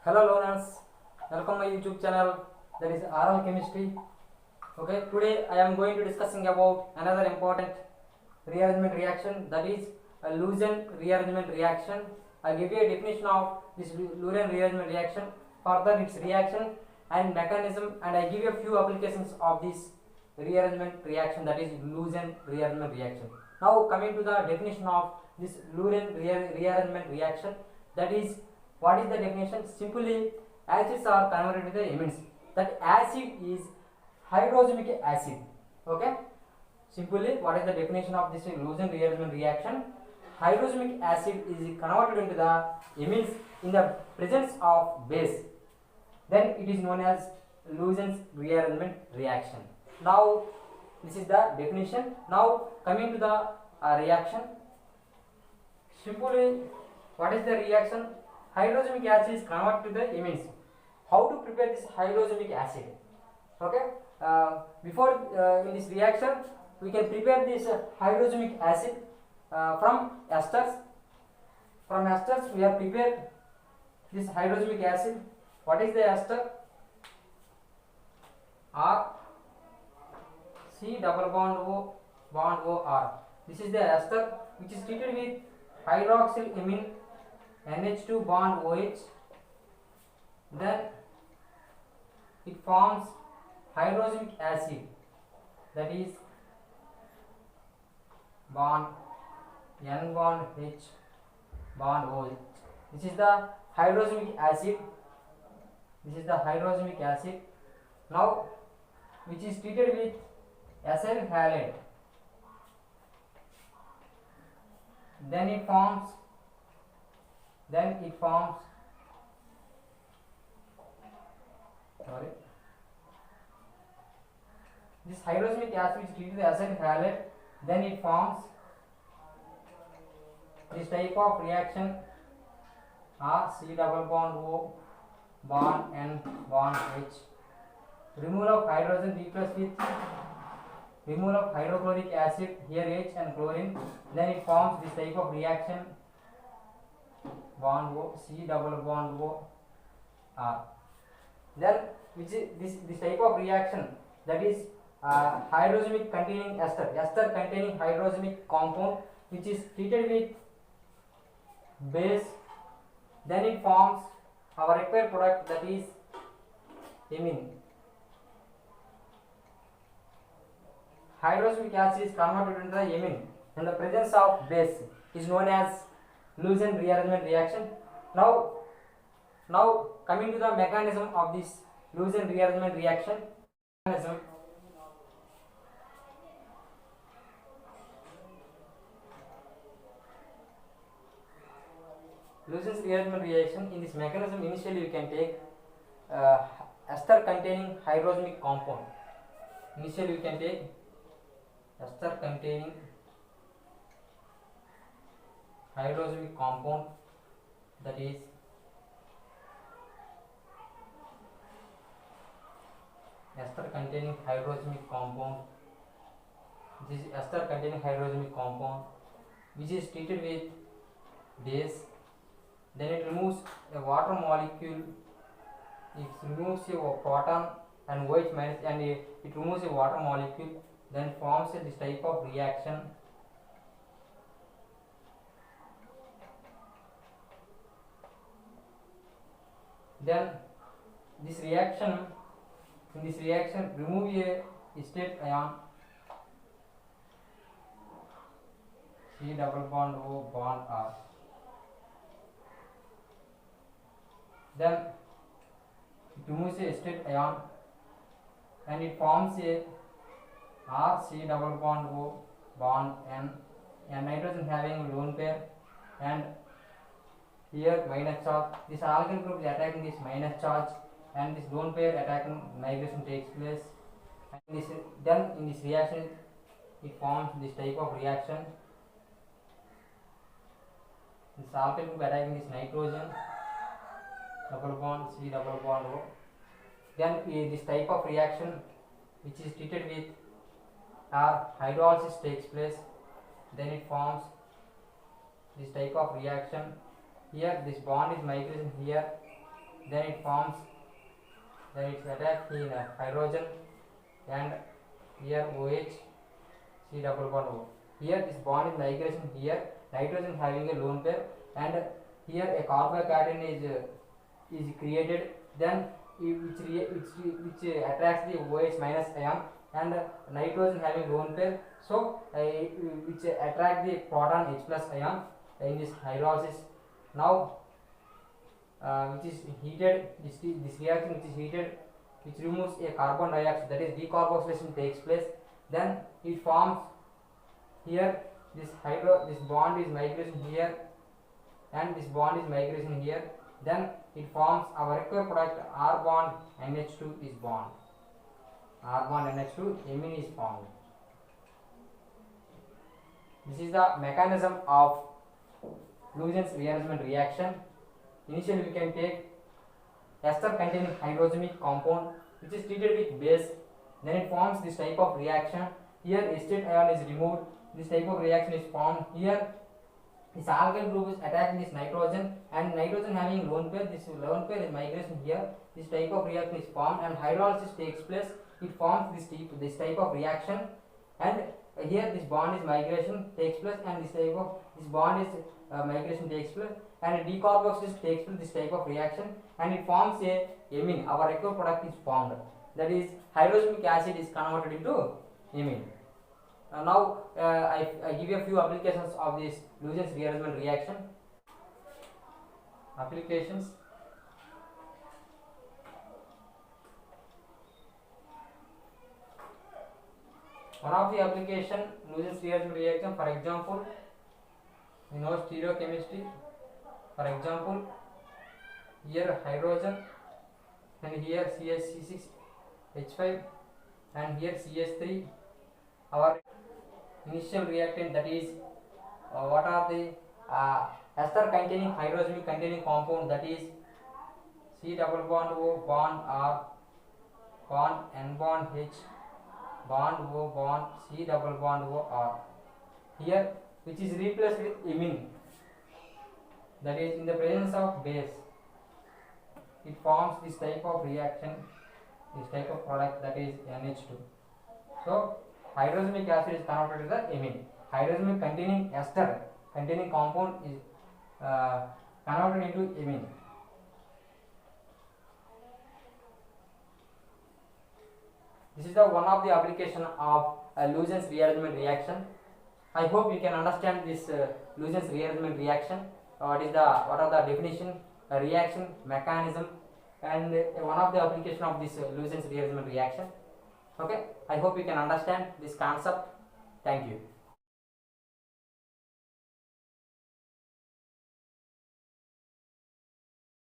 Hello learners, welcome my YouTube channel, that is Oral Chemistry. Okay, today I am going to discussing about another important rearrangement reaction, that is a Luzon rearrangement reaction. I give you a definition of this Luzon rearrangement reaction, further its reaction and mechanism, and I give you a few applications of this rearrangement reaction, that is Luzon rearrangement reaction. Now coming to the definition of this Luzon rearrangement reaction, that is, what is the definition? Simply, acids are converted to the amines. That acid is hydrogenic acid. Okay. Simply, what is the definition of this Luzon rearrangement reaction? Hydrogenic acid is converted into the amines in the presence of base. Then it is known as Luzon's rearrangement reaction. Now, this is the definition. Now, coming to the reaction. Simply, what is the reaction? Hydrogenic acid is converted to the amines. How to prepare this hydrogenic acid? Okay. Before in this reaction, we can prepare this hydrogenic acid from esters. From esters, we have prepared this hydrogenic acid. What is the ester? R C double bond O bond O R. This is the ester which is treated with hydroxylamine NH2 bond OH. Then it forms hydrogenic acid, that is bond N bond H bond OH. This is the hydrogenic acid. This is the hydrogenic acid. Now, which is treated with acyl halide. Then it forms this hydrogenic acid is treated with acyl halide. Then it forms this type of reaction, R C double bond O bond N bond H. Removal of hydrogen replaced with removal of hydrochloric acid, here H and chlorine. Then it forms this type of reaction, bond O C double bond O R. Then which is this type of reaction, that is hydrogenic containing ester containing hydrogenic compound which is treated with base. Then it forms our required product, that is amine. Hydrogenic acid is converted into the amine in the presence of base, is known as Luzon rearrangement reaction. Now coming to the mechanism of this Luzon rearrangement reaction. Luzon's rearrangement reaction, in this mechanism, initially you can take ester containing hydrogenic compound. Initially you can take ester containing hydrogenic compound, that is ester containing hydrogenic compound. This is ester containing hydrogenic compound which is treated with base. Then it removes a water molecule. It removes a proton and OH minus, and it removes a water molecule. Then forms this type of reaction. Then this reaction, in this reaction, remove a state ion, C double bond O bond R. Then it removes a state ion and it forms a R C double bond O bond N, and nitrogen having lone pair, and here minus charge. This alkyl group is attacking this minus charge, and this lone pair attacking migration takes place. And this, then in this reaction it forms this type of reaction. This alkyl group attacking this nitrogen, double bond C double bond O. Then this type of reaction which is treated with hydrolysis takes place. Then it forms this type of reaction. Here this bond is migration here, then it forms, then it's attacked in hydrogen, and here OH, C double bond O. Here this bond is migration, here nitrogen having a lone pair, and here a carbocation is created, then which attracts the OH minus ion, and nitrogen having lone pair, so which attract the proton H plus ion in this hydrolysis. Now which is heated, this reaction which is heated, which removes a carbon dioxide, that is decarboxylation takes place, then it forms here this bond is migration here, and this bond is migration here, then it forms our required product R bond NH2 is bond, R bond NH2 amine is formed. This is the mechanism of Luysen's rearrangement reaction. Initially we can take ester containing hydrogenic compound which is treated with base, then it forms this type of reaction. Here acetate ion is removed, this type of reaction is formed. Here this alkyl group is attacking this nitrogen, and nitrogen having lone pair, this lone pair is migration here, this type of reaction is formed, and hydrolysis takes place, it forms this type of reaction, and here this bond is migration takes place, and this bond is migration takes place, and decarboxylation takes place, this type of reaction, and it forms a amine. Our required product is formed, that is hydrogenic acid is converted into amine. Now I give you a few applications of this Luysen's rearrangement reaction. Applications. One of the application Luysen's rearrangement reaction, for example, you know stereochemistry. For example, here hydrogen, and here CH6H5, and here CH3. Our initial reactant, that is what are the ester containing hydrogen containing compound, that is C double bond O bond R bond N bond H bond O bond C double bond O R, here which is replaced with imine, that is in the presence of base it forms this type of reaction, this type of product, that is NH2. So hydrogenic acid is converted to the amine. Hydrogen containing ester containing compound is converted into amine. This is the one of the application of Luysen's rearrangement reaction. I hope you can understand this Luysen's rearrangement reaction. What are the definition, reaction, mechanism, and one of the application of this Luysen's rearrangement reaction. Okay, I hope you can understand this concept. Thank you.